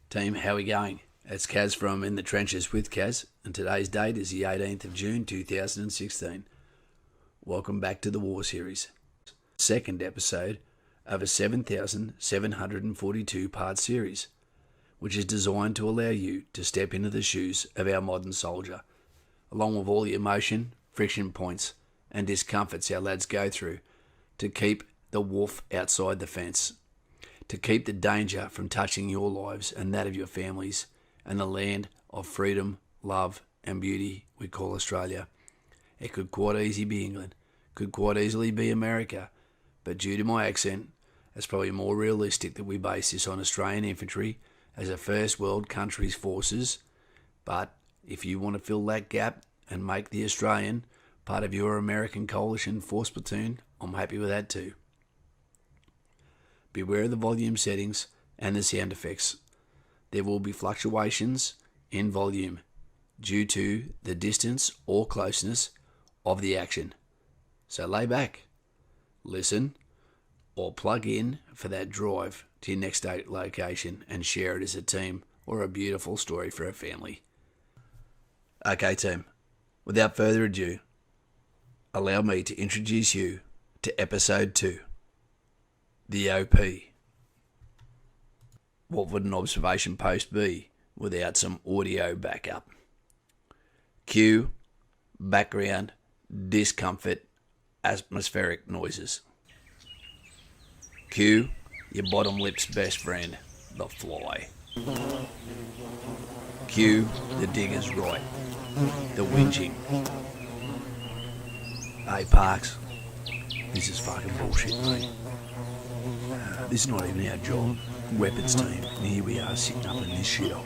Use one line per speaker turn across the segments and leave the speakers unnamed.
Team, how are we going? It's Kaz from In the Trenches with Kaz, and today's date is the 18th of June 2016. Welcome back to the War Series. Second episode of a 7,742 part series, which is designed to allow you to step into the shoes of our modern soldier, along with all the emotion, friction points, and discomforts our lads go through to keep the wolf outside the fence, to keep the danger from touching your lives and that of your families and the land of freedom, love and beauty we call Australia. It could quite easily be England, could quite easily be America, but due to my accent, it's probably more realistic that we base this on Australian infantry as a first world country's forces. But if you want to fill that gap and make the Australian part of your American coalition force platoon, I'm happy with that too. Beware of the volume settings and the sound effects. There will be fluctuations in volume due to the distance or closeness of the action. So lay back, listen, or plug in for that drive to your next location and share it as a team or a beautiful story for a family. Okay team, without further ado, allow me to introduce you to episode 2. The OP. What would an observation post be without some audio backup? Cue background discomfort atmospheric noises. Cue your bottom lip's best friend, the fly. Cue the digger's right, the whinging. Hey Parks, this is fucking bullshit, mate. This is not even our job. Weapons team, and here we are sitting up in this shithole.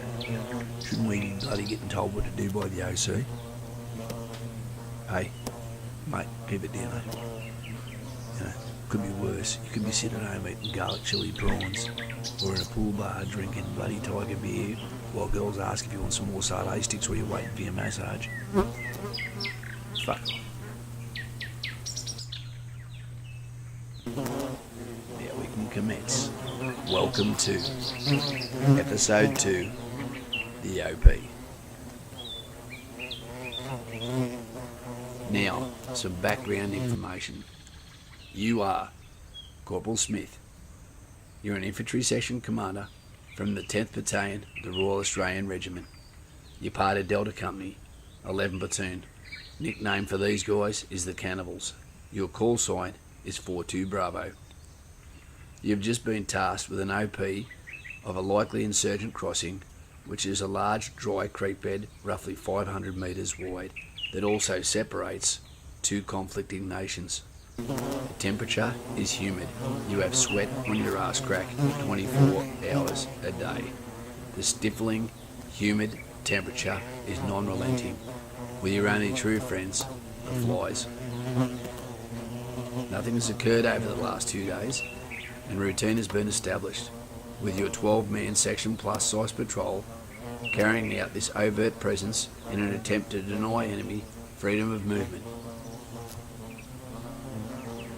Shouldn't we be bloody getting told what to do by the OC? Hey, mate, keep it down, eh? You know, could be worse. You could be sitting at home eating garlic chili prawns, or in a pool bar drinking bloody tiger beer, while girls ask if you want some more sardine sticks while you're waiting for your massage. Fuck off. Now we can commence. Welcome to episode 2, the OP. Now, some background information. You are Corporal Smith. You're an infantry section commander from the 10th Battalion of the Royal Australian Regiment. You're part of Delta Company, 11 Platoon. Nickname for these guys is the Cannibals. Your call sign is 42 Bravo. You've just been tasked with an OP of a likely insurgent crossing, which is a large dry creek bed roughly 500 metres wide that also separates two conflicting nations. The temperature is humid. You have sweat on your ass crack 24 hours a day. The stifling, humid temperature is non-relenting, with your only true friends, the flies. Nothing has occurred over the last 2 days, and routine has been established, with your 12-man section plus size patrol carrying out this overt presence in an attempt to deny enemy freedom of movement.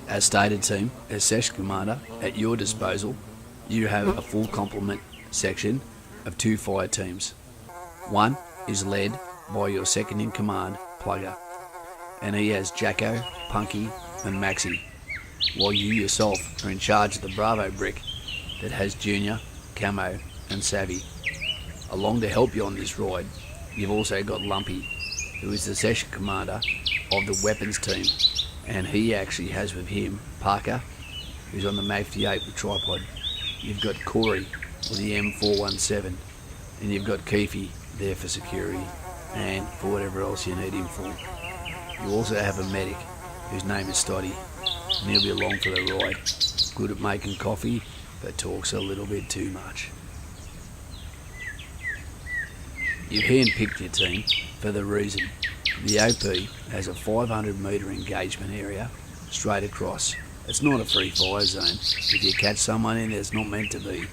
As stated team, as section commander, at your disposal, you have a full complement section of 2 fire teams. One is led by your second in command, Plugger, and he has Jacko, Punky and Maxi, while you yourself are in charge of the Bravo brick that has Junior, Camo and Savvy. Along to help you on this ride, you've also got Lumpy, who is the session commander of the weapons team, and he actually has with him Parker, who's on the Mag-58 with tripod. You've got Corey with the M417, and you've got Keefe there for security and for whatever else you need him for. You also have a medic whose name is Stoddy, and he'll be along for the ride. Good at making coffee, but talks a little bit too much. You've handpicked your team for the reason the OP has a 500 metre engagement area straight across. It's not a free fire zone. If you catch someone in there it's not meant to be,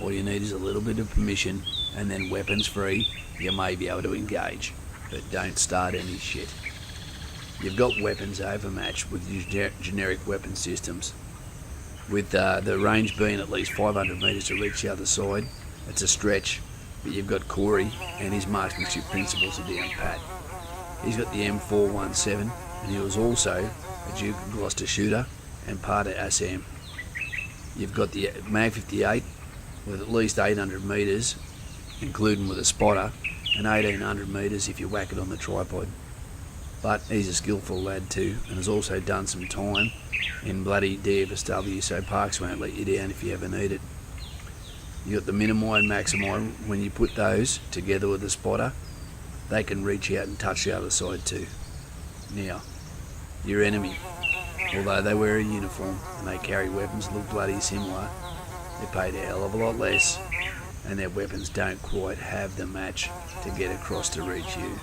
all you need is a little bit of permission, and then weapons free, you may be able to engage, but don't start any shit. You've got weapons overmatched with your generic weapon systems. With the range being at least 500 metres to reach the other side, it's a stretch, But you've got Corey and his marksmanship principles are down pat. He's got the M417 and he was also a Duke of Gloucester shooter and part of Assam. You've got the Mag 58 with at least 800 metres, including with a spotter, and 1800 metres if you whack it on the tripod. But he's a skillful lad too, and has also done some time in bloody DFSW, so Parks won't let you down if you ever need it. You got the Minimi and Maximi. When you put those together with the spotter, they can reach out and touch the other side too. Now, your enemy, although they wear a uniform and they carry weapons that look bloody similar, they're paid a hell of a lot less, and their weapons don't quite have the match to get across to reach you.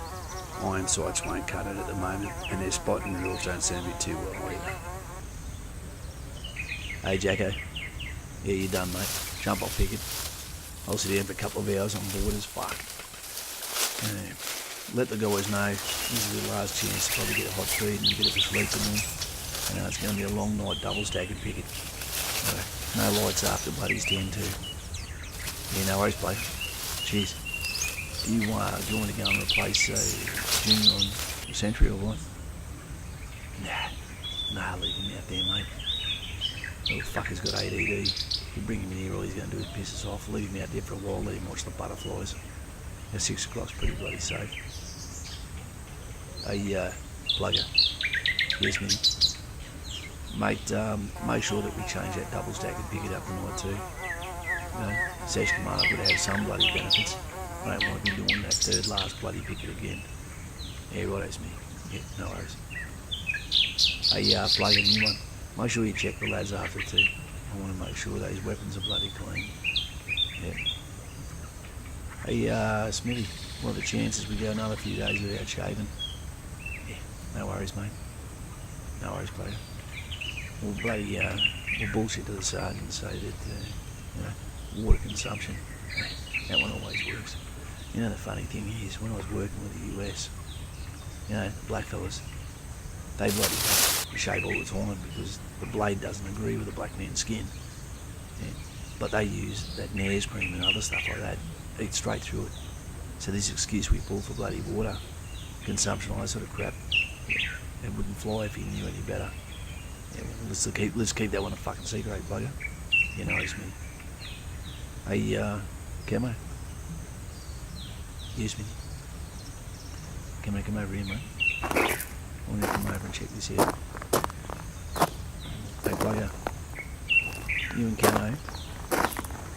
Iron sights won't cut it at the moment, and their spotting drills don't seem to be too well either. Hey Jacko, yeah, you done, mate. Jump off picket. I'll sit down for a couple of hours on board as fuck. Let the guys know this is the last chance to probably get a hot feed and a bit of a sleep in there. I know it's going to be a long night double stacking picket. So, no lights after bloody 10 too. Yeah, no worries, bloke. Cheers. Do you want to go and replace Junior on Sentry or what? Nah, leave him out there, mate. Little fucker's got ADD. You bring him in here, all he's going to do is piss us off. Leave him out there for a while, let him watch the butterflies. Now 6 o'clock's pretty bloody safe. Hey, plugger. Yes, mate. Mate, make sure that we change that double stack and pick it up tonight too. You know, Sesh Commander would have some bloody benefits. I don't want to be doing that third last bloody picket again. Yeah, right, that's me. Yeah, no worries. Hey, plug a new one. Make sure you check the lads after too. I want to make sure those weapons are bloody clean. Yeah. Hey, Smithy, what are the chances we go another few days without shaving? Yeah, no worries, mate. No worries, player. We'll bloody, we'll bullshit to the sergeant and say that, you know, water consumption, that one always works. You know, the funny thing is, when I was working with the US, you know, the black fellas, they bloody shave all the time because the blade doesn't agree with the black man's skin. Yeah. But they use that Nares cream and other stuff like that, eat straight through it. So this excuse we pull for bloody water consumption, all that sort of crap, yeah, it wouldn't fly if you knew any better. Yeah, well, let's keep that one a fucking secret, bugger. You know it's me. Hey, Camo. Yes, me. Come over here, mate. I want to come over and check this out. Hey, bugger. You and Camo.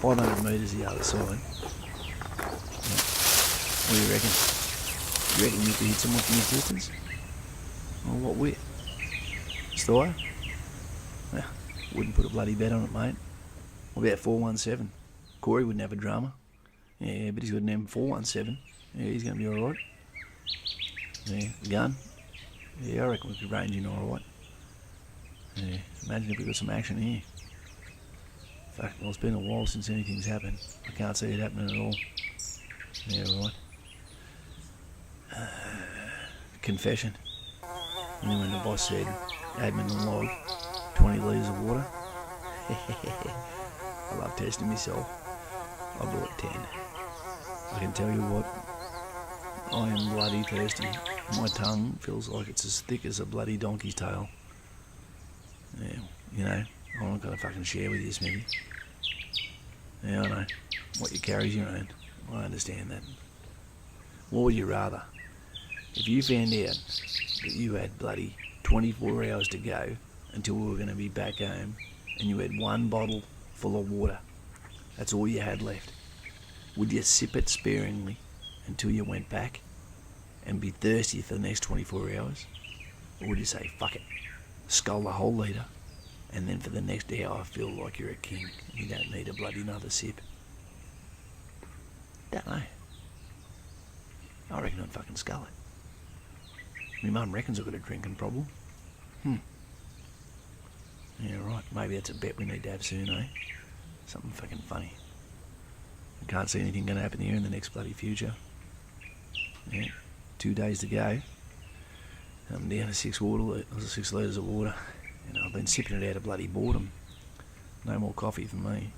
500 metres the other side. Yeah. What do you reckon? You reckon you could hit someone from this distance? Well, what with? Steyr? Well, wouldn't put a bloody bet on it, mate. What about 417? Corey wouldn't have a drama. Yeah, but he's got an M417. Yeah, he's going to be alright. Yeah, gun. Yeah, I reckon we could range in alright. Yeah, imagine if we got some action here. Fuck, well, it's been a while since anything's happened. I can't see it happening at all. Yeah, right. Confession. You know when the boss said, admin and log, 20 litres of water? I love testing myself. I brought 10. I can tell you what, I am bloody thirsty. My tongue feels like it's as thick as a bloody donkey's tail. Yeah, you know, I'm not going to fucking share with you, Smithy. Yeah, I know. What you carry's your own. I understand that. What would you rather? If you found out that you had bloody 24 hours to go until we were going to be back home and you had one bottle full of water, that's all you had left, would you sip it sparingly until you went back and be thirsty for the next 24 hours? Or would you say, fuck it, scull the whole litre, and then for the next hour feel like you're a king and you don't need a bloody another sip? Don't know. I reckon I'd fucking scull it. My mum reckons I've got a drinking problem. Yeah, right. Maybe that's a bet we need to have soon, eh? Something fucking funny. I can't see anything going to happen here in the next bloody future. Yeah, 2 days to go. I'm down to 6 litres of water. You know, I've been sipping it out of bloody boredom. No more coffee for me.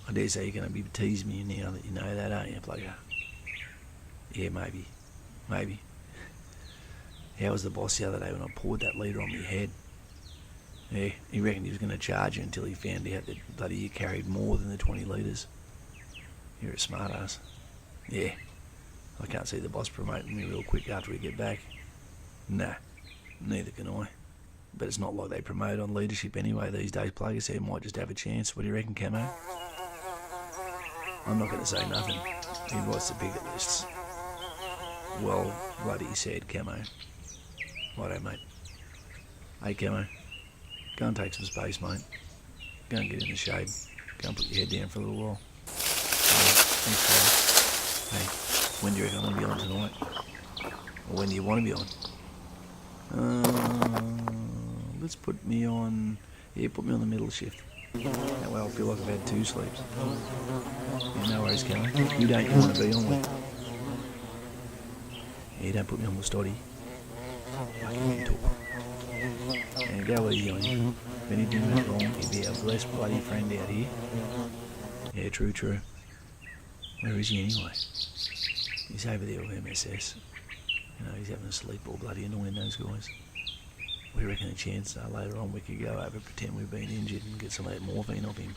I dare say you're going to be teasing me now that you know that, aren't you, plugger? Yeah, maybe. How was the boss the other day when I poured that litre on my head? Yeah, he reckoned he was going to charge you until he found out that bloody you carried more than the 20 litres. You're a smart ass. Yeah, I can't see the boss promoting me real quick after we get back. Nah, neither can I. But it's not like they promote on leadership anyway these days, plugger, so you might just have a chance. What do you reckon, Camo? I'm not going to say nothing. He writes the picket lists. Well, bloody said, Camo. Righto, mate. Hey, Camo. Go and take some space, mate. Go and get in the shade. Go and put your head down for a little while. Thanks, Camo. Hey, when do you reckon I'm going to be on tonight? Or when do you want to be on? Let's put me on... Yeah, put me on the middle shift. That way I'll feel like I've had 2 sleeps. Yeah, no worries, Camo. You don't want to be on with. Yeah, don't put me on the stoddy. Fucking talk. And go easy on you. If anything went wrong, you'd be our blessed bloody friend out here. Yeah, true. Where is he anyway? He's over there with MSS. You know, he's having a sleep all bloody annoying those guys. We reckon the chances are later on we could go over, pretend we've been injured and get some of that morphine off him.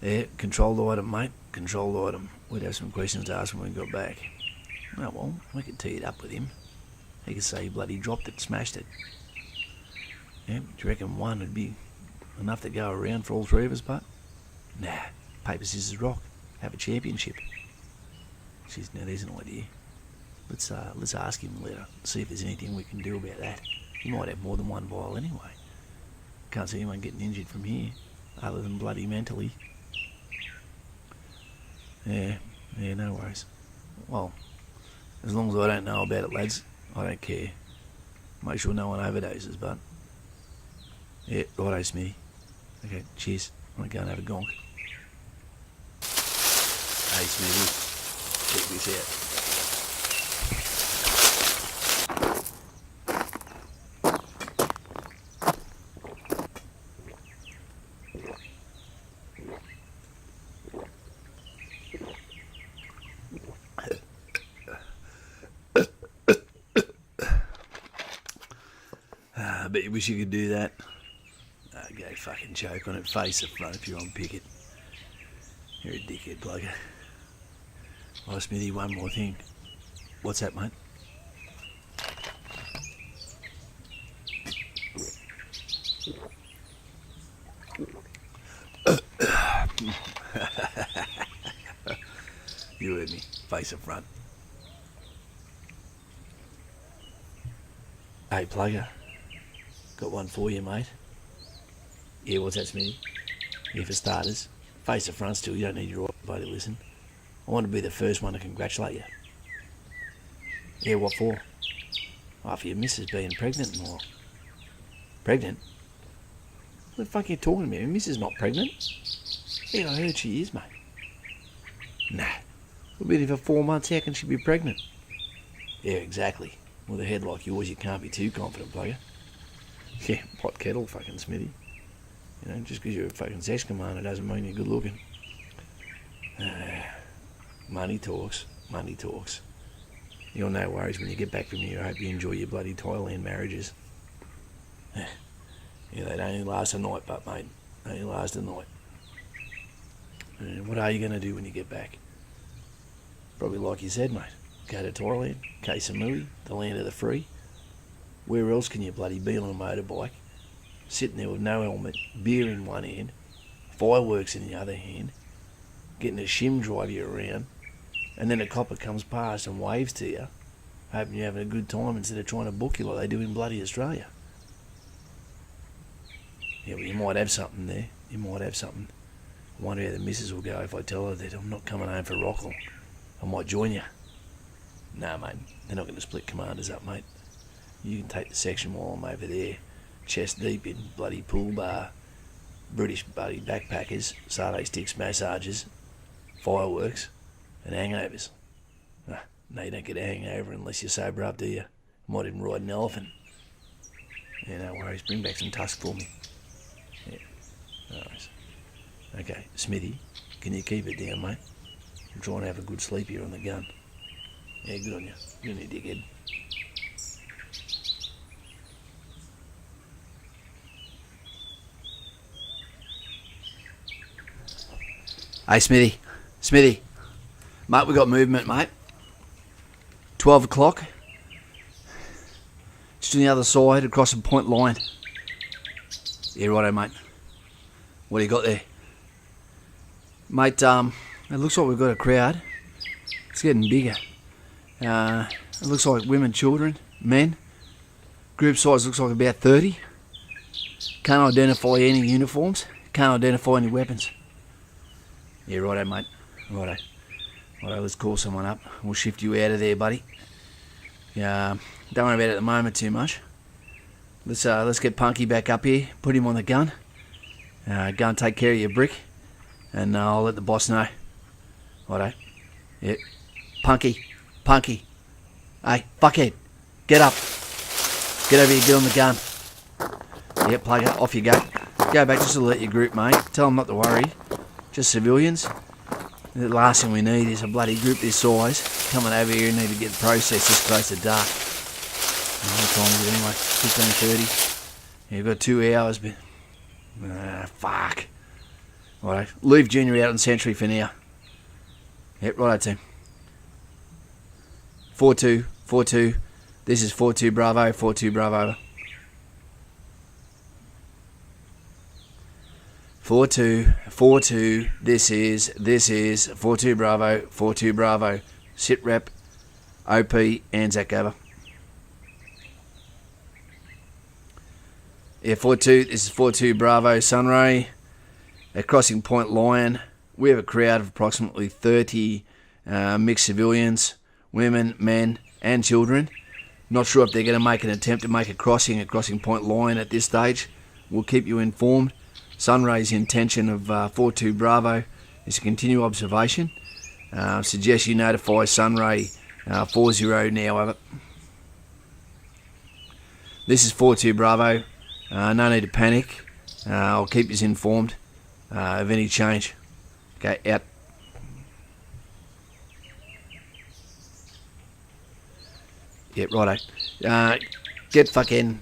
Yeah, controlled item, mate. Controlled item. We'd have some questions to ask when we got back. Oh well, we could tee it up with him. He could say he bloody dropped it, smashed it. Yeah, do you reckon one would be enough to go around for all 3 of us, but? Nah, paper, scissors, rock. Have a championship. Jeez, now there's an idea. Let's ask him later, see if there's anything we can do about that. He might have more than one vial anyway. Can't see anyone getting injured from here, other than bloody mentally. Yeah, no worries. Well, as long as I don't know about it, lads, I don't care. Make sure no one overdoses, but... Yeah, righto, Smithy. Okay, cheers. I'm gonna go and have a gonk. Hey, Smithy, check this out. I bet you wish you could do that. Go fucking choke on it, face the front if you're on picket. You're a dickhead, plugger. Oh, Smithy, one more thing. What's that, mate? You heard me. Face the front. Hey, plugger. Got one for you, mate. Yeah, what's that, Smithy? Yeah, for starters, face the front still, you don't need your audio to listen. I want to be the first one to congratulate you. Yeah, what for? Oh, for your missus being pregnant and all. Pregnant? What the fuck are you talking about? Your missus not pregnant? Yeah, I heard she is, mate. Nah, we've been here for 4 months, how can she be pregnant? Yeah, exactly. With a head like yours, you can't be too confident, plugger. Yeah, pot kettle, fucking Smithy. You know, just because you're a fucking sex commander doesn't mean you're good looking. Money talks. You'll no worries when you get back from here. I hope you enjoy your bloody Thailand marriages. Yeah, they only last a night, but mate, they only last a night. What are you going to do when you get back? Probably like you said, mate. Go to Thailand, Koh Samui, the land of the free. Where else can you bloody be on a motorbike? Sitting there with no helmet, beer in one hand, fireworks in the other hand, getting a shim drive you around, and then a copper comes past and waves to you, hoping you're having a good time instead of trying to book you like they do in bloody Australia. Yeah, well, you might have something there. You might have something. I wonder how the missus will go if I tell her that I'm not coming home for Rockall. I might join you. Nah, mate, they're not going to split commanders up, mate. You can take the section while I'm over there, chest deep in bloody pool bar, British bloody backpackers, Saturday sticks, massages, fireworks, and hangovers. No, you don't get a hangover unless you're sober up, do you? Might even ride an elephant. Yeah, no worries. Bring back some tusk for me. Yeah, no worries. Okay, Smithy, can you keep it down, mate? I'm trying to have a good sleep here on the gun. Yeah, good on you. Good on you, dickhead.
Hey, Smithy. Mate, we got movement, mate. 12 o'clock. Just on the other side, across the point line. Yeah, righto, mate. What do you got there? Mate, it looks like we've got a crowd. It's getting bigger. It looks like women, children, men. Group size looks like about 30. Can't identify any uniforms. Can't identify any weapons. Yeah, righto, mate. Righto, let's call someone up. We'll shift you out of there, buddy. Don't worry about it at the moment too much. Let's get Punky back up here. Put him on the gun. Go and take care of your brick. And I'll let the boss know. Righto. Yep. Punky. Hey, fuckhead. Get up. Get over here, get on the gun. Yep, plug it. Off you go. Go back, just alert your group, mate. Tell them not to worry. Just civilians. The last thing we need is a bloody group this size coming over here and need to get the process this close to dark. What time is it anyway? 15:30. Yeah, we've got 2 hours, but... fuck. Righto. Leave Junior out on sentry for now. Yep, righto, team. 4-2. This is 4-2 Bravo, 4-2 Bravo. 4-2. This is 4-2 Bravo, 4-2 Bravo. Sit rep, OP, Anzac over. Yeah, 4-2. This is 4-2 Bravo, Sunray. At Crossing Point Lion, we have a crowd of approximately 30 mixed civilians, women, men, and children. Not sure if they're going to make an attempt to make a crossing at Crossing Point Lion at this stage. We'll keep you informed. Sunray's intention of 4-2 Bravo is to continue observation. Suggest you notify Sunray 4-0 now, over. This is 4-2 Bravo. No need to panic. I'll keep you informed of any change. Okay, out. Yeah, righto. Get fucking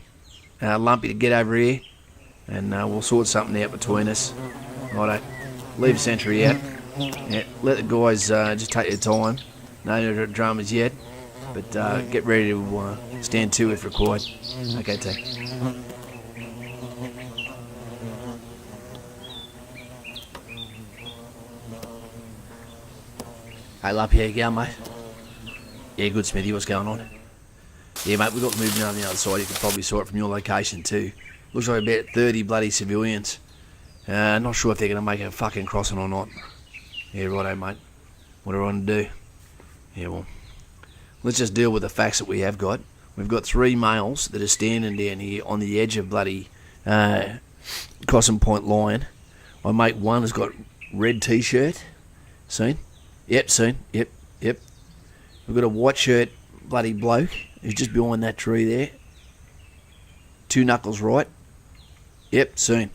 Lumpy to get over here, and we'll sort something out between us. Righto. Leave Sentry out. Yeah, let the guys just take their time. No dramas yet, but get ready to stand to if required. Okay, team. Hey, Lumpy, how you going, mate? Yeah, good, Smithy. What's going on? Yeah, mate, we've got movement on the other side. You could probably saw it from your location too. Looks like about 30 bloody civilians. Not sure if they're going to make a fucking crossing or not. Yeah, righto, mate. What do I want to do? Yeah, well, let's just deal with the facts that we have got. We've got 3 males that are standing down here on the edge of bloody Crossing Point Lion. My mate one has got red t-shirt. Seen? Yep, seen. Yep. We've got a white shirt bloody bloke who's just behind that tree there. 2 knuckles right. Yep, seen.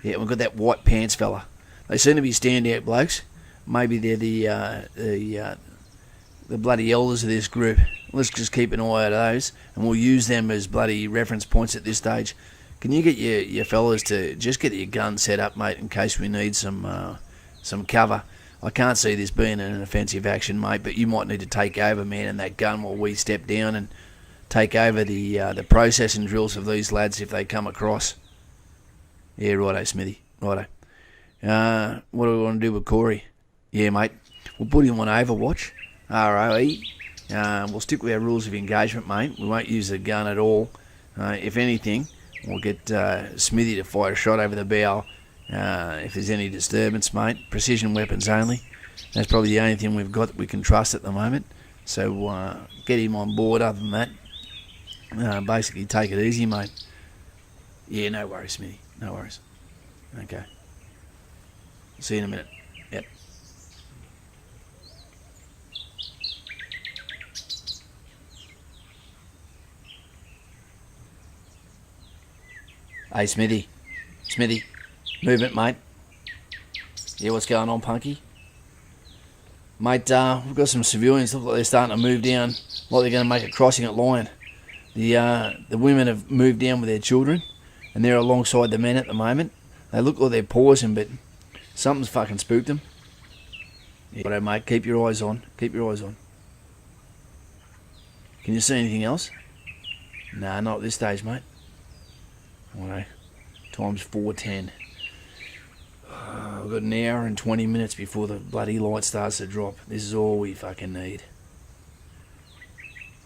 Yeah, we've got that white pants fella. They seem to be standout blokes. Maybe they're the bloody elders of this group. Let's just keep an eye out of those, and we'll use them as bloody reference points at this stage. Can you get your fellas to just get your gun set up, mate, in case we need some cover? I can't see this being an offensive action, mate, but you might need to take over, man, and that gun while we step down and take over the processing drills of these lads if they come across. Yeah, righto, Smithy. Righto. What do we want to do with Corey? Yeah, mate. We'll put him on Overwatch. ROE. We'll stick with our rules of engagement, mate. We won't use the gun at all. If anything, we'll get Smithy to fire a shot over the bow if there's any disturbance, mate. Precision weapons only. That's probably the only thing we've got that we can trust at the moment. So get him on board. Other than that, basically take it easy, mate. Yeah, no worries, Smithy. No worries. Okay. See you in a minute. Yep. Hey, Smithy. Movement, mate.
Yeah, what's going on, Punky? Mate, we've got some civilians. Look like they're starting to move down, like they're going to make a crossing at Lion. The women have moved down with their children, and they're alongside the men at the moment. They look like they're pausing, but something's fucking spooked them. Yeah, righto, mate. Keep your eyes on. Keep your eyes on. Can you see anything else? Nah, not at this stage, mate. Righto. Time's 4:10. We've got an hour and 20 minutes before the bloody light starts to drop. This is all we fucking need.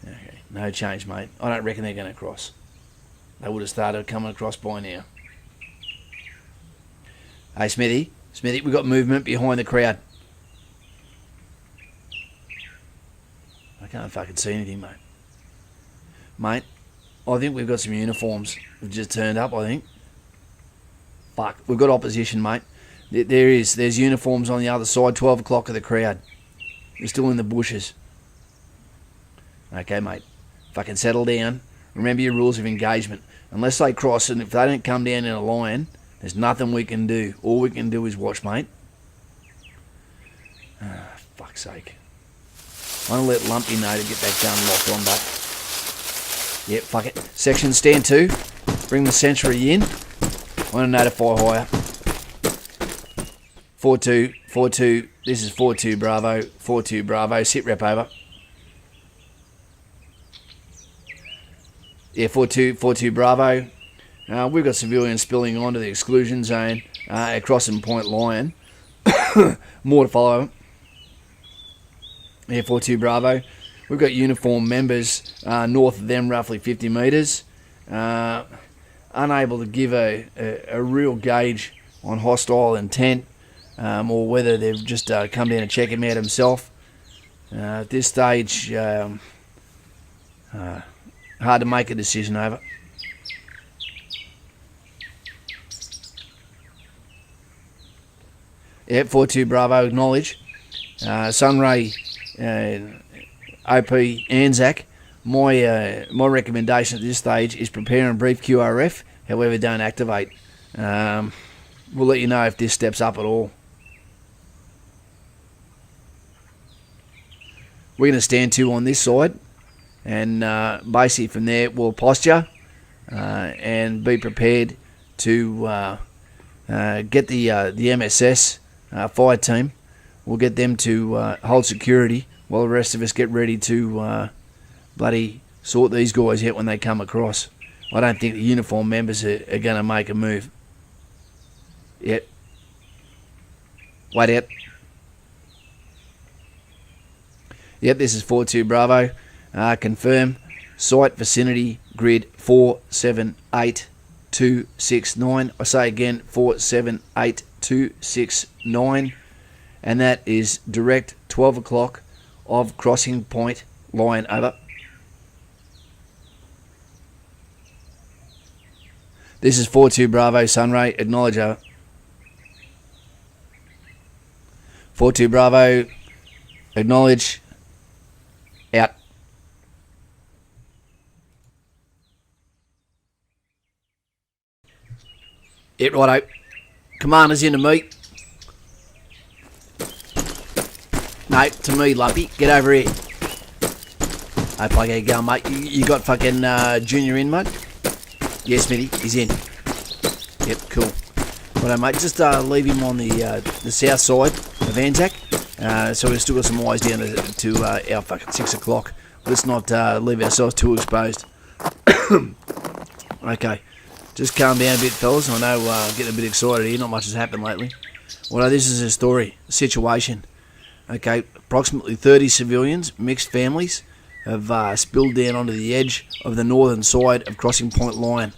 Okay, no change, mate. I don't reckon they're going to cross. They would have started coming across by now. Hey, Smithy, we've got movement behind the crowd. I can't fucking see anything, mate. Mate, I think we've got some uniforms. We've just turned up, I think. Fuck, we've got opposition, mate. There's uniforms on the other side, 12 o'clock of the crowd. They're still in the bushes. Okay, mate. Fucking settle down. Remember your rules of engagement. Unless they cross, and if they don't come down in a line, there's nothing we can do. All we can do is watch, mate. Fuck's sake. I'm going to let Lumpy know to get that gun locked on, but... Yep, fuck it. Section stand 2. Bring the sentry in. I'm going to notify higher. 4-2. This is 4-2 Bravo. 4-2 Bravo. Sit rep over. Yeah, 4-2 Bravo. We've got civilians spilling onto the exclusion zone at Crossing Point Lion. More to follow. Yeah, 4-2 Bravo. We've got uniformed members north of them, roughly 50 metres. Unable to give a real gauge on hostile intent or whether they've just come down to check him out himself. At this stage, hard to make a decision over. Yep, 4-2 Bravo, acknowledge. Sunray, OP, Anzac. My recommendation at this stage is prepare and brief QRF, however don't activate. We'll let you know if this steps up at all. We're going to stand 2 on this side, and basically from there we'll posture and be prepared to get the MSS fire team. We'll get them to hold security while the rest of us get ready to bloody sort these guys out when they come across. I don't think the uniform members are going to make a move. Yep. Wait out. Yep, this is 4-2 Bravo. Confirm. Site vicinity grid 478269. I say again, 478269. And that is direct 12 o'clock of Crossing Point Lion over. This is 4-2 Bravo Sunray. Acknowledge over. 4-2 Bravo. Acknowledge. Out. Yeah, righto. Commander's in to meet. No, to me, Lumpy. Get over here. Hope I get going, mate. You got fucking Junior in, mate? Yes, Smitty. He's in. Yep, cool. Righto, mate. Just leave him on the south side of Anzac. So we've still got some eyes down to our fucking 6 o'clock. Let's not leave ourselves too exposed. Okay. Just calm down a bit, fellas. I know I'm getting a bit excited here. Not much has happened lately. Well, this is a story, a situation. Okay, approximately 30 civilians, mixed families, have spilled down onto the edge of the northern side of Crossing Point Lion.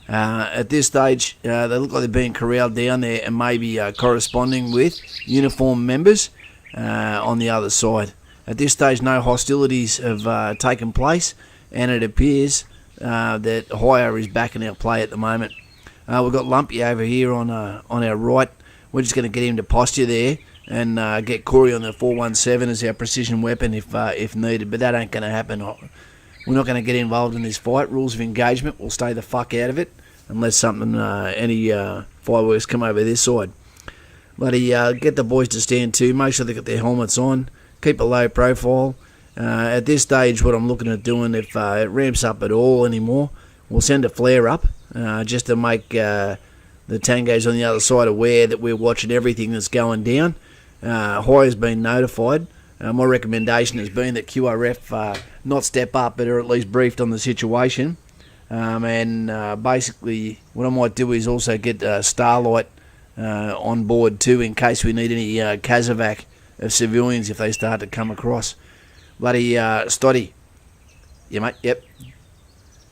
At this stage, they look like they're being corralled down there and maybe corresponding with uniformed members on the other side. At this stage, no hostilities have taken place, and it appears that higher is back in our play at the moment. We've got Lumpy over here on our right. We're just going to get him to posture there and get Corey on the 417 as our precision weapon if needed, but that ain't going to happen. We're not going to get involved in this fight. Rules of engagement, we'll stay the fuck out of it unless something, any fireworks come over this side. Bloody get the boys to stand to. Make sure they got their helmets on. Keep a low profile. At this stage, what I'm looking at doing, if it ramps up at all anymore, we'll send a flare up just to make the tangos on the other side aware that we're watching everything that's going down. High has been notified. My recommendation has been that QRF not step up, but are at least briefed on the situation. And basically, what I might do is also get Starlight on board too, in case we need any Kazovac of civilians if they start to come across. Bloody Stoddy. Yeah, mate, yep.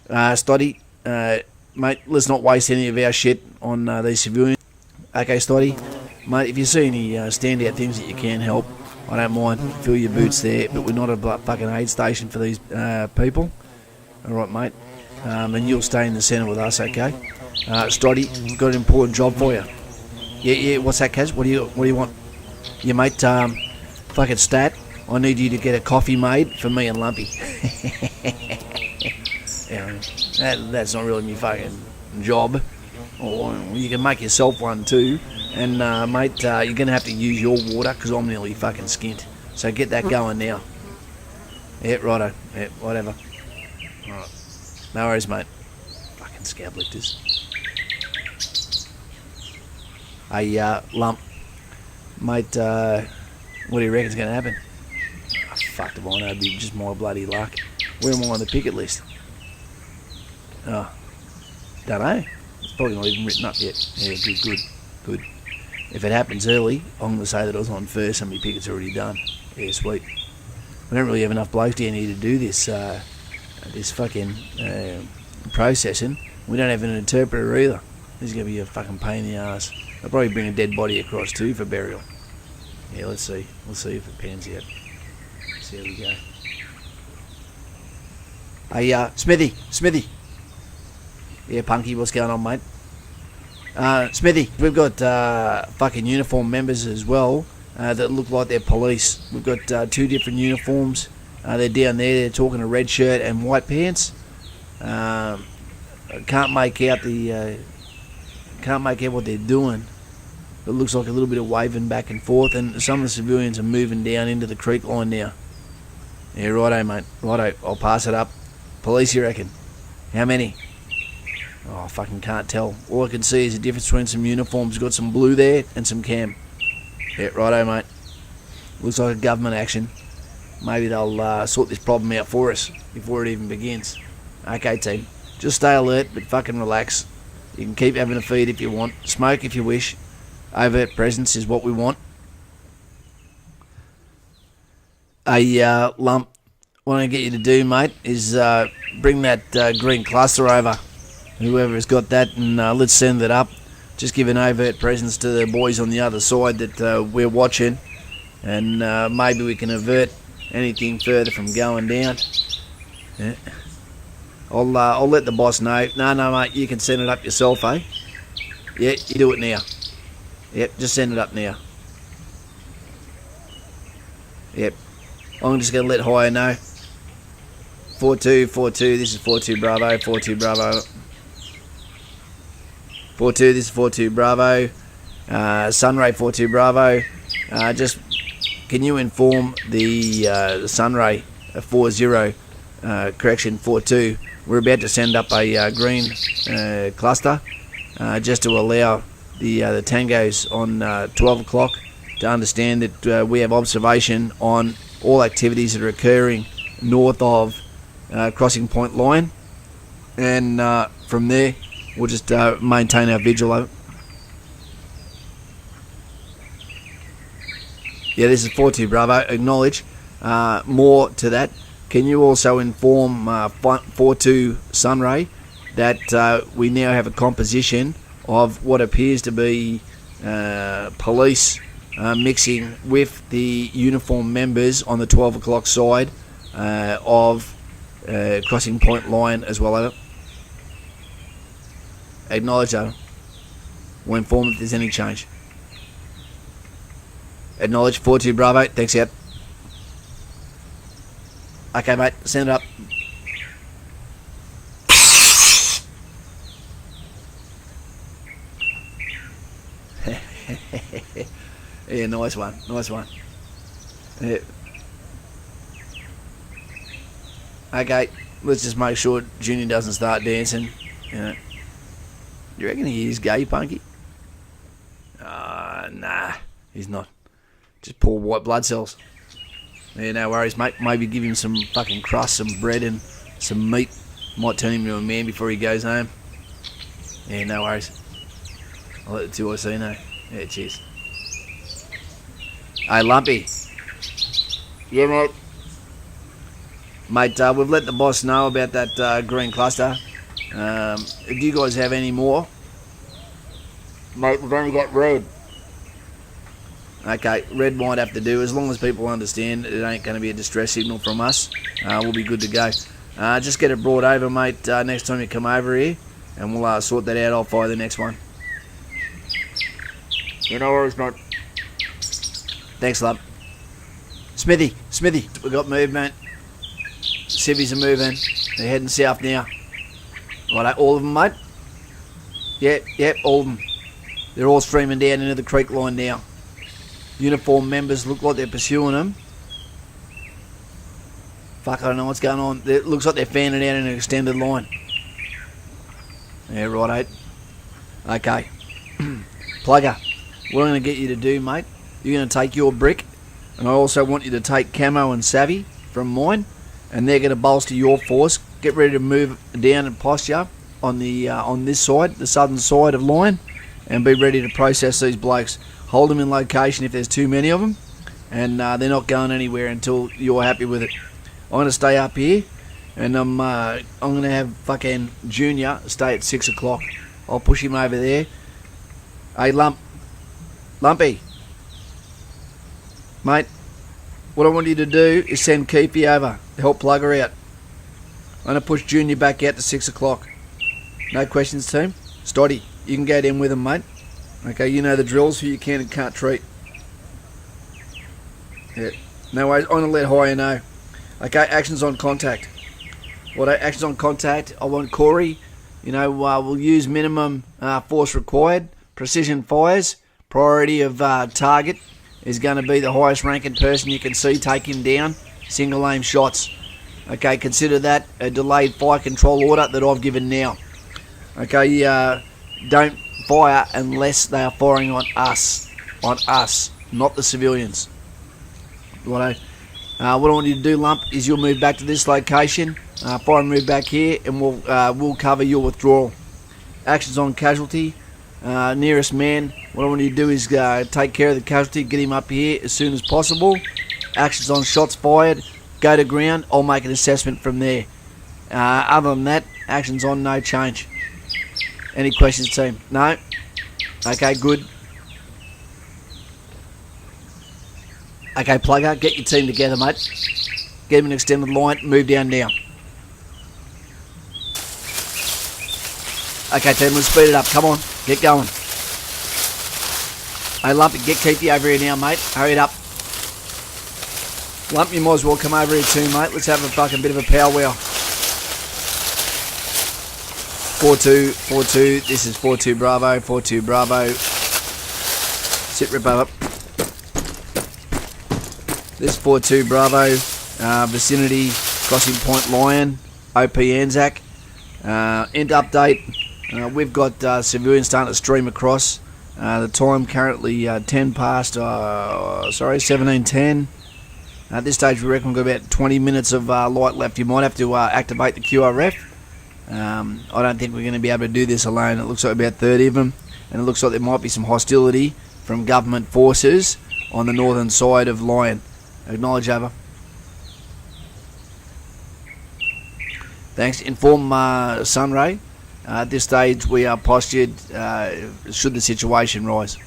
Stoddy, mate, let's not waste any of our shit on these civilians. Okay, Stoddy, mate, if you see any standout things that you can help, I don't mind. Fill your boots there, but we're not a fucking aid station for these people. All right, mate. And you'll stay in the centre with us, okay? Stoddy, got an important job for you. Yeah. What's that, Kaz? What do you want? Yeah, mate. Fucking Stat. I need you to get a coffee made for me and Lumpy. Yeah, that's not really my fucking job. Or you can make yourself one too. And mate, you're gonna have to use your water because I'm nearly fucking skint. So get that going now. Yeah, righto. Yeah, whatever. Alright. No worries, mate. Fucking scab lifters. Hey, Lump. Mate, what do you reckon's gonna happen? Oh, fuck if I know, it'd be just my bloody luck. Where am I on the picket list? Oh, don't know. It's probably not even written up yet. Yeah, good. If it happens early, I'm going to say that I was on first and my picket's already done. Yeah, sweet. We don't really have enough blokes down here to do this, this fucking processing. We don't have an interpreter either. This is going to be a fucking pain in the ass. I'll probably bring a dead body across too for burial. Yeah, let's see. We'll see if it pans out. See how we go. Hey, Smithy. Yeah, Punky, what's going on, mate? Smithy, we've got fucking uniform members as well that look like they're police. We've got 2 different uniforms. They're down there. They're talking a red shirt and white pants. I can't make out what they're doing. It looks like a little bit of waving back and forth, and some of the civilians are moving down into the creek line now. Yeah, righto, mate. Righto. I'll pass it up. Police, you reckon? How many? Oh, I fucking can't tell. All I can see is the difference between some uniforms. Got some blue there and some cam. Yeah, righto, mate. Looks like a government action. Maybe they'll sort this problem out for us before it even begins. Okay, team. Just stay alert, but fucking relax. You can keep having a feed if you want. Smoke if you wish. Overt presence is what we want. Lump, what I get you to do, mate, is bring that green cluster over. Whoever has got that, and let's send it up. Just give an overt presence to the boys on the other side that we're watching, and maybe we can avert anything further from going down. Yeah. I'll let the boss know. No, mate, you can send it up yourself, eh? Yeah, you do it now. Yep, just send it up now. Yep. I'm just going to let Hire know. 4242, this is 42 Bravo, 42 Bravo. 42, this is 42 Bravo. Sunray 42 Bravo. Just, can you inform the Sunray 40, correction 42. We're about to send up a green cluster just to allow the tangos on 12 o'clock to understand that we have observation on all activities that are occurring north of crossing point line, and from there we'll just maintain our vigil over. Yeah, this is 42 Bravo, acknowledge. More to that, can you also inform 42 Sunray that we now have a composition of what appears to be police mixing with the uniform members on the 12 o'clock side of crossing point line as well, over. Acknowledge, over. We'll inform if there's any change. Acknowledge, 42 Bravo, thanks, out. Okay, mate, send it up. Yeah, nice one. Yeah. Okay, let's just make sure Junior doesn't start dancing. You reckon he is gay, Punky? Nah, he's not. Just poor white blood cells. Yeah, no worries, mate. Maybe give him some fucking crust, some bread and some meat. Might turn him into a man before he goes home. Yeah, no worries. I'll let the 2IC know. Yeah, cheers. Hey, Lumpy. Yeah, mate. Mate, we've let the boss know about that green cluster. Do you guys have any more? Mate, we've only got red. Okay, red might have to do. As long as people understand it ain't going to be a distress signal from us, we'll be good to go. Just get it brought over, mate, next time you come over here, and we'll sort that out. I'll fire the next one. Yeah, no worries, mate. Thanks, love. Smithy, we got movement. Civvies are moving. They're heading south now. Right, all of them, mate? Yep, all of them. They're all streaming down into the creek line now. Uniform members look like they're pursuing them. Fuck, I don't know what's going on. It looks like they're fanning out in an extended line. Yeah, righto. Okay. Plugger, what I'm going to get you to do, mate, you're going to take your brick, and I also want you to take Camo and Savvy from mine, and they're going to bolster your force. Get ready to move down and posture on the on this side, the southern side of line, and be ready to process these blokes. Hold them in location if there's too many of them, and they're not going anywhere until you're happy with it. I'm going to stay up here, and I'm going to have fucking Junior stay at 6 o'clock. I'll push him over there. Hey, Lumpy. Mate, what I want you to do is send Keepy over to help plug her out. I'm going to push Junior back out to 6 o'clock. No questions, team? Stoddy, you can go down with him, mate. Okay, you know the drills, who you can and can't treat. Yeah, no worries, I'm going to let Hire know. Okay, actions on contact. Actions on contact, I want Corey. We'll use minimum force required. Precision fires. Priority of target is going to be the highest ranking person you can see. Take him down. Single aim shots. Okay, consider that a delayed fire control order that I've given now. Okay, don't fire unless they are firing on us, not the civilians. What I want you to do, Lump, is you'll move back to this location, fire and move back here, and we'll cover your withdrawal. Actions on casualty. Nearest man, what I want you to do is take care of the casualty, get him up here as soon as possible. Actions on shots fired. Go to ground. I'll make an assessment from there. Other than that, actions on no change. Any questions, team? No? Okay, good. Okay, Plugger, get your team together, mate. Get him an extended line, move down now. Okay, team, let's speed it up. Come on, get going. Hey, Lumpy, get Keepy over here now, mate. Hurry it up. Lump, you might as well come over here too, mate. Let's have a fucking bit of a powwow. 4-2, 4-2. This is 4-2 Bravo, 4-2 Bravo. Sit rip up. This 4-2 Bravo, vicinity, crossing point Lion, OP Anzac. End update, we've got civilians starting to stream across. The time currently 17:10. At this stage we reckon we've got about 20 minutes of light left. You might have to activate the QRF. I don't think we're going to be able to do this alone. It looks like about 30 of them, and it looks like there might be some hostility from government forces on the northern side of Lion. Acknowledge, over. Thanks. Inform Sunray. At this stage we are postured should the situation rise.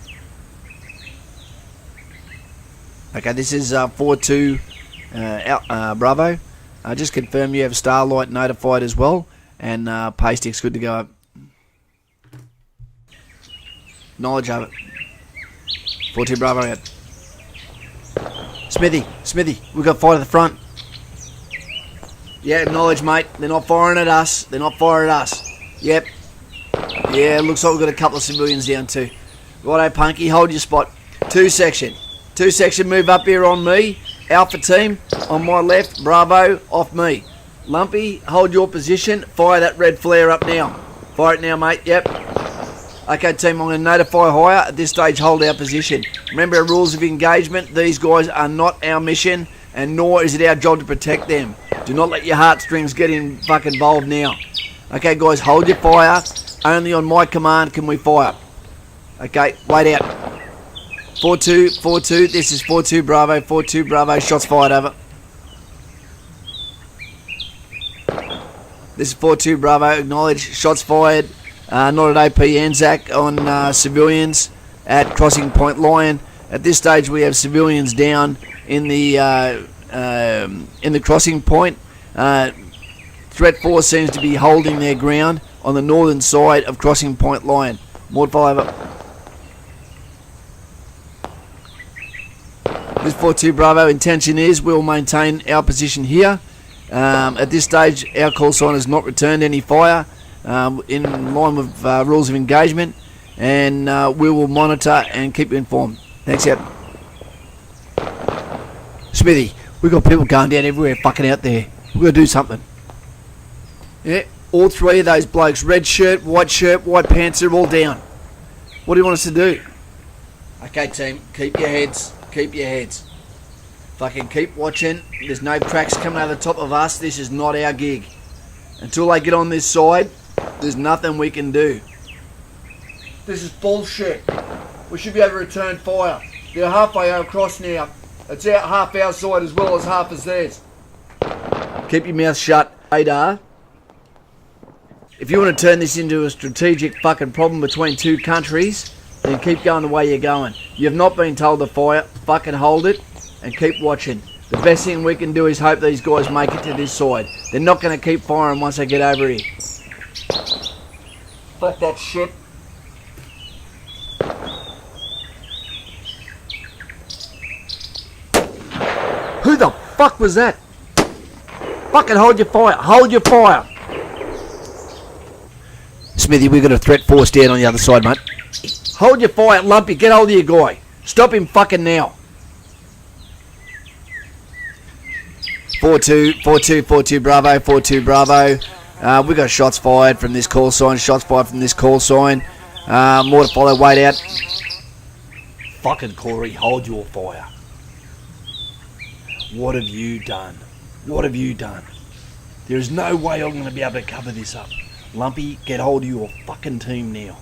Okay, this is 4-2 Bravo. Just confirm you have Starlight notified as well, and Paystick's good to go up. Knowledge of it. 4-2 Bravo out. Smithy, we've got fire to the front. Yeah, knowledge, mate. They're not firing at us. Yep. Yeah, looks like we've got a couple of civilians down too. Righto, Punky, hold your spot.
Two section. Two section, move up here on me. Alpha team, on my left. Bravo, off me. Lumpy, hold your position. Fire that red flare up now. Fire it now, mate. Yep. Okay, team, I'm going to notify higher. At this stage, hold our position. Remember our rules of engagement. These guys are not our mission, and nor is it our job to protect them. Do not let your heartstrings get involved now. Okay, guys, hold your fire. Only on my command can we fire. Okay, wait out. 4-2, 4-2. This is 4-2 Bravo, 4-2 Bravo. Shots fired, over. This is 4-2 Bravo. Acknowledge. Shots fired. Not at AP Anzac on civilians at crossing point Lion. At this stage, we have civilians down in the crossing point. Threat force seems to be holding their ground on the northern side of crossing point Lion. Mord 5 over. This 4-2 Bravo, intention is we'll maintain our position here. At this stage, our call sign has not returned any fire in line with rules of engagement, and we will monitor and keep you informed. Thanks, yep. Smithy, we've got people going down everywhere fucking out there. We've got to do something. Yeah, all three of those blokes, red shirt, white pants, they're all down. What do you want us to do? Okay, team, keep your heads. Keep your heads. Fucking keep watching. There's no tracks coming over the top of us. This is not our gig. Until they get on this side, there's nothing we can do. This is bullshit. We should be able to return fire. They're halfway across now. It's out half our side as well as half as theirs. Keep your mouth shut. Radar. If you want to turn this into a strategic fucking problem between two countries, then keep going the way you're going. You've not been told to fire. Fucking hold it and keep watching. The best thing we can do is hope these guys make it to this side. They're not going to keep firing once they get over here. Fuck that shit. Who the fuck was that? Fucking hold your fire. Hold your fire. Smithy, we've got a threat force down on the other side, mate. Hold your fire, Lumpy. Get hold of your guy. Stop him fucking now. 4-2 Bravo, 4-2 Bravo. We got shots fired from this call sign. Shots fired from this call sign. More to follow. Wait out. Fucking Corey, hold your fire. What have you done? What have you done? There is no way I'm going to be able to cover this up. Lumpy, get hold of your fucking team now.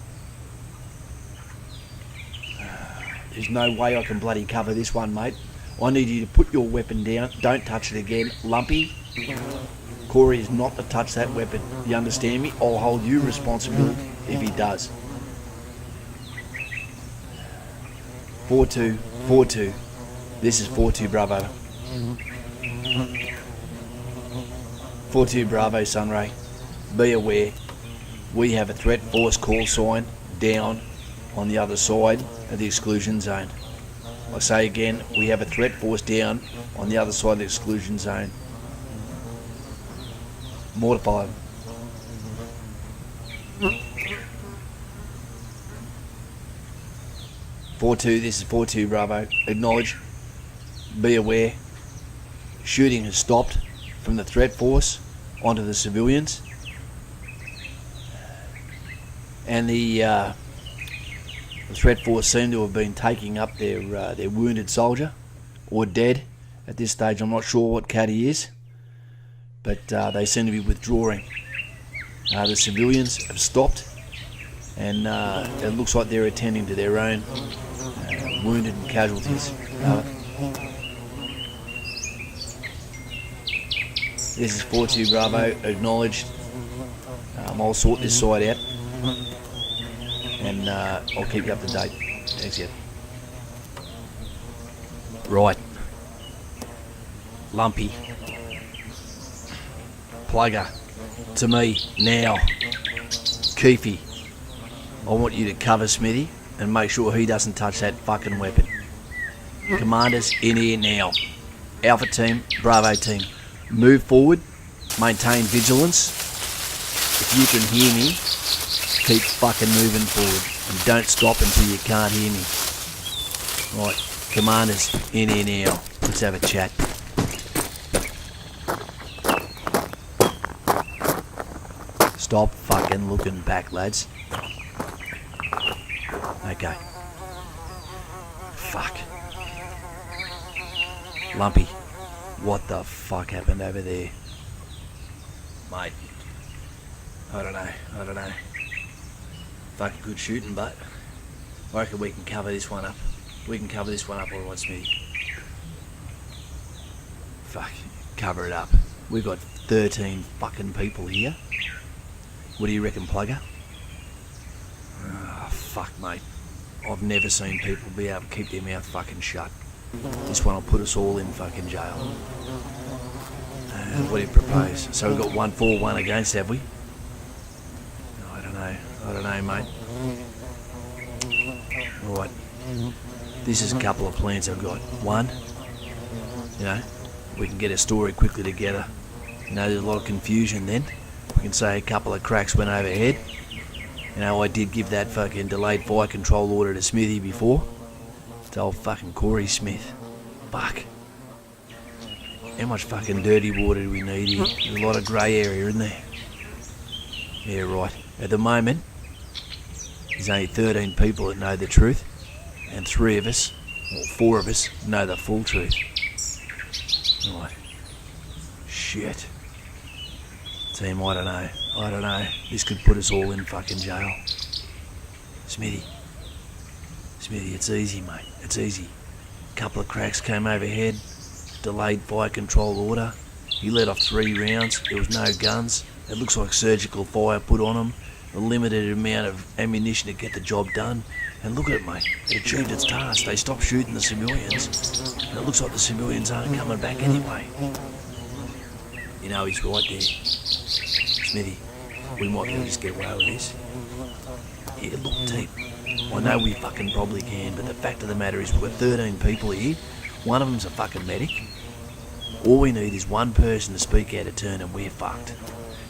There's no way I can bloody cover this one, mate. I need you to put your weapon down. Don't touch it again. Lumpy, Corey is not to touch that weapon. You understand me? I'll hold you responsible if he does. 4-2, 4-2. This is 4-2 Bravo. 4-2 Bravo, Sunray. Be aware, we have a threat force call sign down on the other side of the exclusion zone. I say again, we have a threat force down on the other side of the exclusion zone. Mortify them. This is 4-2 Bravo. Acknowledge. Be aware. Shooting has stopped from the threat force onto the civilians. And the threat force seem to have been taking up their wounded soldier, or dead at this stage. I'm not sure what cat he is, but they seem to be withdrawing. The civilians have stopped, and it looks like they're attending to their own wounded and casualties. This is 4-2 Bravo, acknowledged. I'll sort this side out, and I'll keep you up to date. Thanks, yeah. Right. Lumpy. Plugger. To me, now. Keefy. I want you to cover Smithy and make sure he doesn't touch that fucking weapon. Commanders, in here now. Alpha team, Bravo team. Move forward. Maintain vigilance. If you can hear me, keep fucking moving forward. And don't stop until you can't hear me.
Right, commanders, in here now. Let's have a chat. Stop fucking looking back, lads. Okay. Fuck. Lumpy, what the fuck happened over there? Mate, I don't know. Fucking good shooting, but I reckon we can cover this one up. All right, Smithy. Fuck, cover it up. We've got 13 fucking people here. What do you reckon, Plugger? Oh, fuck, mate. I've never seen people be able to keep their mouth fucking shut. This one will put us all in fucking jail. What do you propose? So we've got 1 for, 1 against, have we? I don't know, mate. Alright. This is a couple of plans I've got. One, we can get a story quickly together. There's a lot of confusion then. We can say a couple of cracks went overhead. I did give that fucking delayed fire control order to Smithy before. It's old fucking Corey Smith. Fuck. How much fucking dirty water do we need here? There's a lot of grey area, isn't there? Yeah, right. At the moment, there's only 13 people that know the truth, and 3 of us, or 4 of us, know the full truth. Right. Shit. Team, I don't know. This could put us all in fucking jail. Smithy, it's easy, mate. It's easy. Couple of cracks came overhead. Delayed fire control order. He let off 3 rounds. There was no guns. It looks like surgical fire put on them. A limited amount of ammunition to get the job done. And look at it, mate. It achieved its task. They stopped shooting the civilians. And it looks like the civilians aren't coming back anyway. He's right there. Smithy, we might be able to just get away with this. Yeah, look, team. I know we fucking probably can, but the fact of the matter is we've got 13 people here. One of them's a fucking medic. All we need is one person to speak out of turn and we're fucked.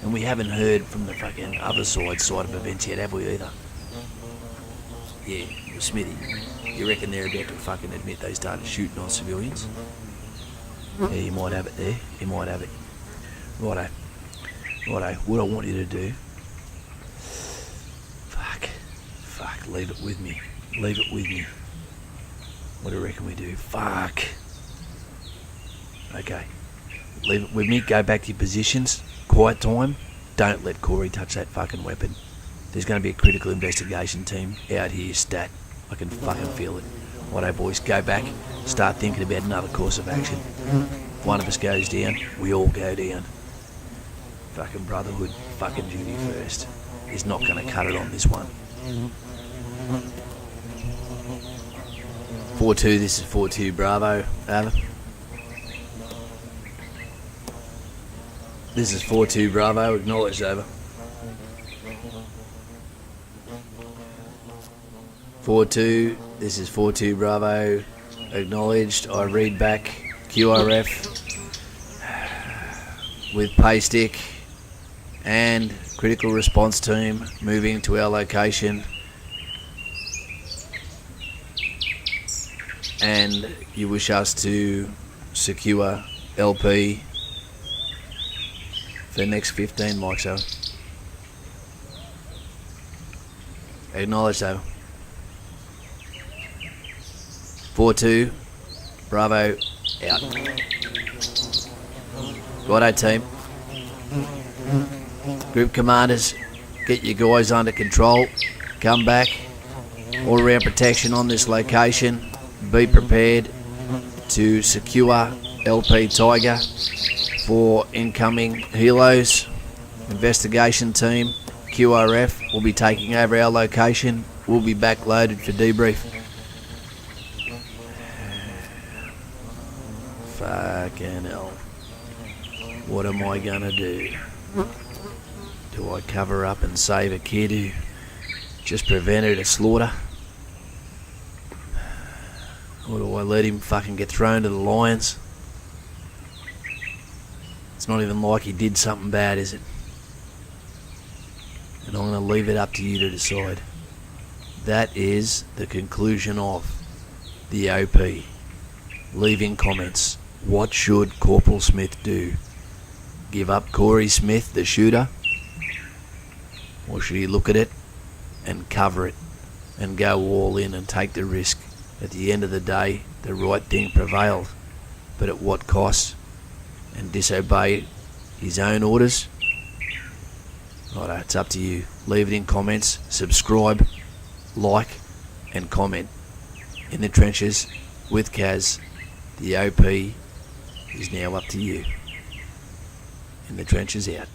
And we haven't heard from the fucking other side of events yet, have we either? Yeah, well, Smithy, you reckon they're about to fucking admit they started shooting on civilians? Yeah, you might have it there. You might have it. Righto, what I want you to do... Fuck, leave it with me. What do you reckon we do? Fuck. Okay, leave it with me, go back to your positions, quiet time, don't let Corey touch that fucking weapon. There's going to be a critical investigation team out here, stat. I can fucking feel it. Righto, boys, go back, start thinking about another course of action. If one of us goes down, we all go down. Fucking brotherhood, fucking duty first. Is not going to cut it on this one. 4-2, this is 4-2 Bravo. Over. This is 4-2 Bravo, acknowledged, over. 4-2, this is 4-2 Bravo, acknowledged. I read back QRF with pay stick and critical response team moving to our location, and you wish us to secure LP for the next 15 mics, over. Acknowledged, over. 4-2 Bravo, out. Righto, team. Group commanders, get your guys under control. Come back. All around protection on this location. Be prepared to secure LP Tiger for incoming helos. Investigation team, QRF, will be taking over our location. We'll be backloaded for debrief. Fucking hell. What am I gonna do? Do I cover up and save a kid who just prevented a slaughter? Or do I let him fucking get thrown to the lions? It's not even like he did something bad, is it? And I'm gonna leave it up to you to decide. That is the conclusion of
the OP. Leave in comments, what should Corporal Smith do? Give up Corey Smith, the shooter? Or should he look at it and cover it and go all in and take the risk? At the end of the day, the right thing prevailed, but at what cost? And disobey his own orders? Righto, it's up to you. Leave it in comments, subscribe, like and comment. In the trenches with Kaz, the OP is now up to you. In the trenches out.